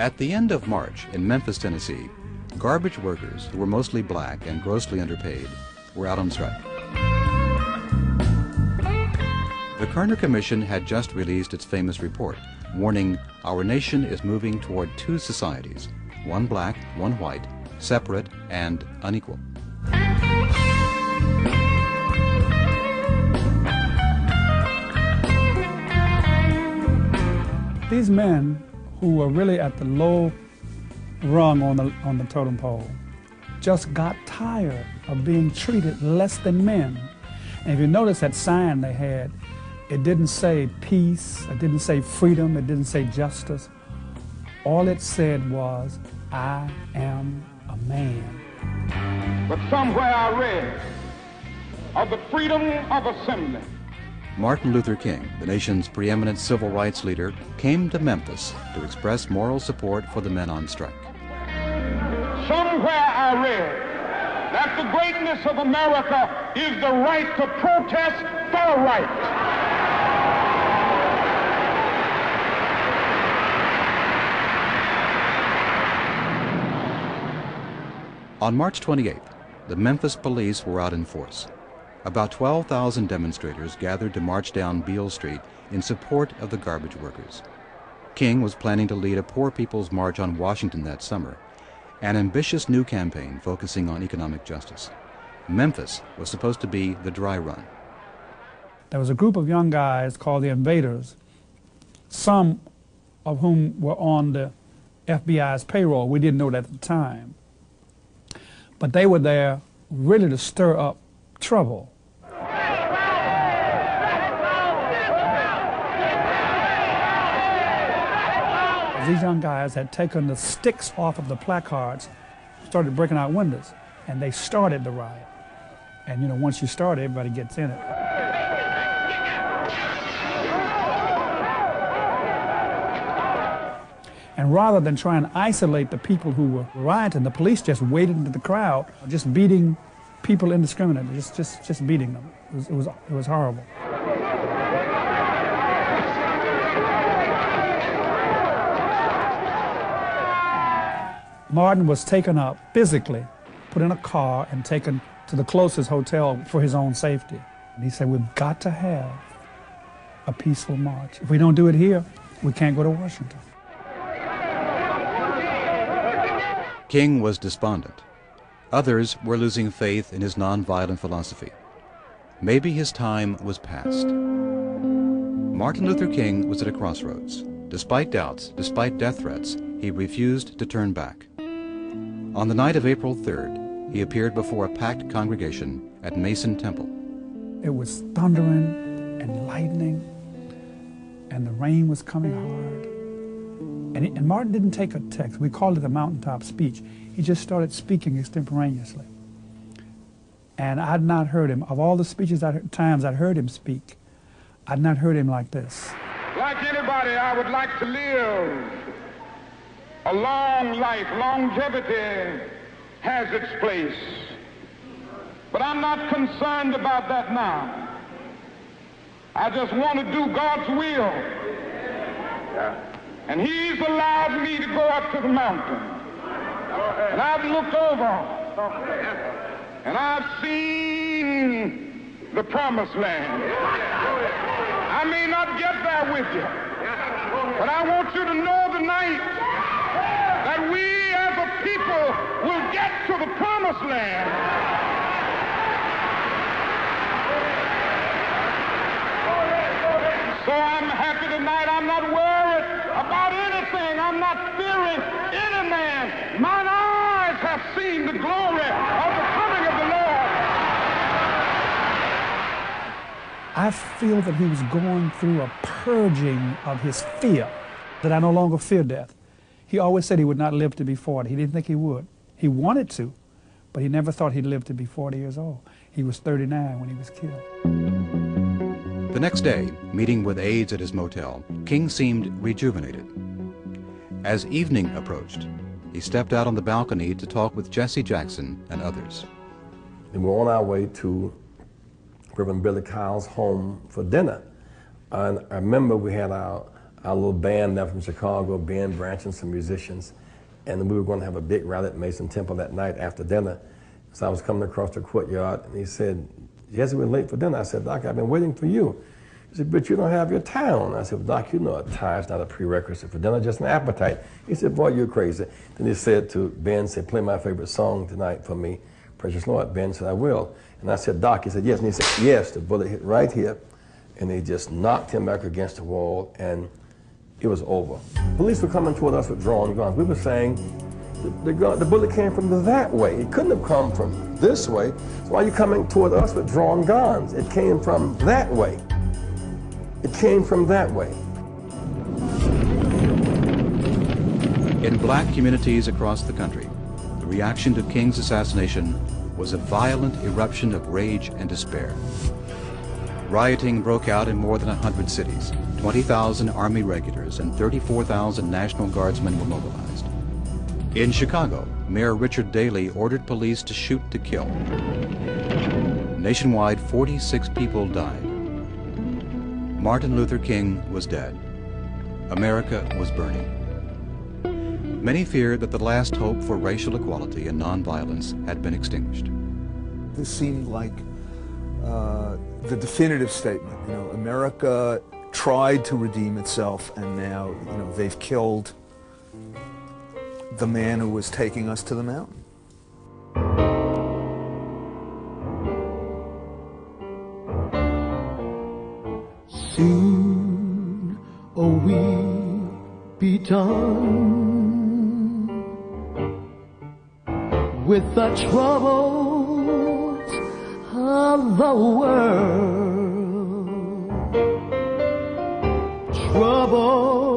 At the end of March in Memphis, Tennessee, garbage workers who were mostly black and grossly underpaid were out on strike. The Kerner Commission had just released its famous report, warning our nation is moving toward two societies, one black, one white, separate and unequal. These men who were really at the low rung on the totem pole just got tired of being treated less than men. And if you notice that sign they had, it didn't say peace, it didn't say freedom, it didn't say justice. All it said was, I am a man. But somewhere I read of the freedom of assembly. Martin Luther King, the nation's preeminent civil rights leader, came to Memphis to express moral support for the men on strike. Somewhere I read that the greatness of America is the right to protest for right. On March 28th, the Memphis police were out in force. About 12,000 demonstrators gathered to march down Beale Street in support of the garbage workers. King was planning to lead a Poor People's March on Washington that summer, an ambitious new campaign focusing on economic justice. Memphis was supposed to be the dry run. There was a group of young guys called the Invaders, some of whom were on the FBI's payroll. We didn't know that at the time. But they were there really to stir up trouble. These young guys had taken the sticks off of the placards, started breaking out windows, and they started the riot. And you know, once you start, everybody gets in it. And rather than try and isolate the people who were rioting, the police just waded into the crowd, just beating people indiscriminately, just beating them. It was horrible. Martin was taken up physically, put in a car, and taken to the closest hotel for his own safety. And he said, we've got to have a peaceful march. If we don't do it here, we can't go to Washington. King was despondent. Others were losing faith in his nonviolent philosophy. Maybe his time was past. Martin Luther King was at a crossroads. Despite doubts, despite death threats, he refused to turn back. On the night of April 3rd, he appeared before a packed congregation at Mason Temple. It was thundering and lightning, and the rain was coming hard. And Martin didn't take a text. We called it a mountaintop speech. He just started speaking extemporaneously. And I'd not heard him. Of all the speeches, times I'd heard him speak, I'd not heard him like this. Like anybody, I would like to live a long life. Longevity has its place. But I'm not concerned about that now. I just want to do God's will. And he's allowed me to go up to the mountain. And I've looked over, and I've seen the promised land. I may not get there with you, but I want you to know tonight that we as a people will get to the promised land. So I'm happy tonight. I'm not worried about anything. I'm not fearing any man. Mine eyes have seen the glory of the coming of the Lord. I feel that he was going through a purging of his fear, that I no longer fear death. He always said he would not live to be 40. He didn't think he would. He wanted to, but he never thought he'd live to be 40 years old. He was 39 when he was killed. The next day, meeting with aides at his motel, King seemed rejuvenated. As evening approached, he stepped out on the balcony to talk with Jesse Jackson and others. And we're on our way to Reverend Billy Kyle's home for dinner. And I remember we had our our little band left from Chicago, band branch and some musicians, and we were going to have a big rally at Mason Temple that night after dinner. So I was coming across the courtyard, and he said, "Jesse, we're late for dinner." I said, "Doc, I've been waiting for you." He said, "But you don't have your tie on." I said, "Well, Doc, you know a tie is not a prerequisite for dinner, just an appetite." He said, "Boy, you're crazy." Then he said to Ben, said, "Play my favorite song tonight for me, Precious Lord." Ben said, "I will." And I said, "Doc," he said, "Yes." And he said, "Yes." The bullet hit right here, and they just knocked him back against the wall, and it was over. Police were coming toward us with drawn guns. We were saying, the bullet came from that way. It couldn't have come from this way. So why are you coming toward us with drawn guns? It came from that way. It came from that way. In black communities across the country, the reaction to King's assassination was a violent eruption of rage and despair. Rioting broke out in more than 100 cities. 20,000 Army regulars and 34,000 National Guardsmen were mobilized. In Chicago, Mayor Richard Daley ordered police to shoot to kill. Nationwide, 46 people died. Martin Luther King was dead. America was burning. Many feared that the last hope for racial equality and nonviolence had been extinguished. This seemed like the definitive statement. You know, America tried to redeem itself, and now, you know, they've killed the man who was taking us to the mountain. Soon, oh, we'll be done with the troubles of the world. Troubles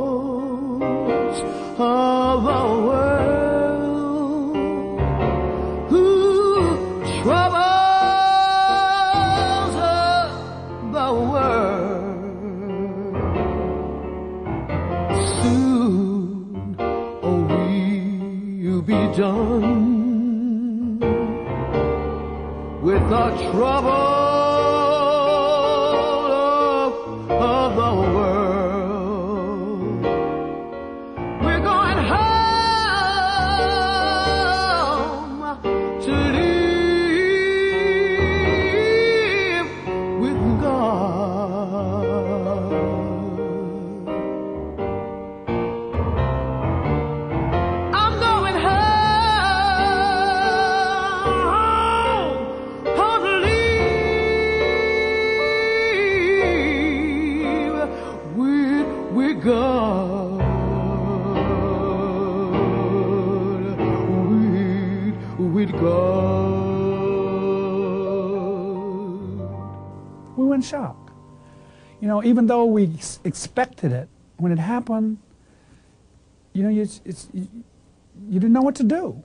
of the world. Ooh, troubles of the world. Soon, oh, we'll be done with the trouble of the world. We're going home to live with God. I'm going home to live with God. With God. We were in shock. You know, even though we expected it, when it happened, you know, you didn't know what to do.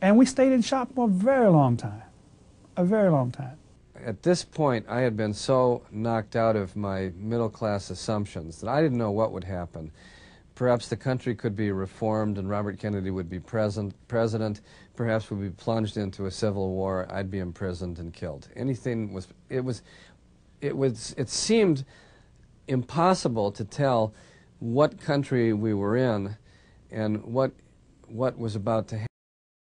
And we stayed in shock for a very long time, a very long time. At this point, I had been so knocked out of my middle-class assumptions that I didn't know what would happen. Perhaps the country could be reformed and Robert Kennedy would be president. Perhaps we'd be plunged into a civil war. I'd be imprisoned and killed. Anything was, it seemed impossible to tell what country we were in and what was about to happen.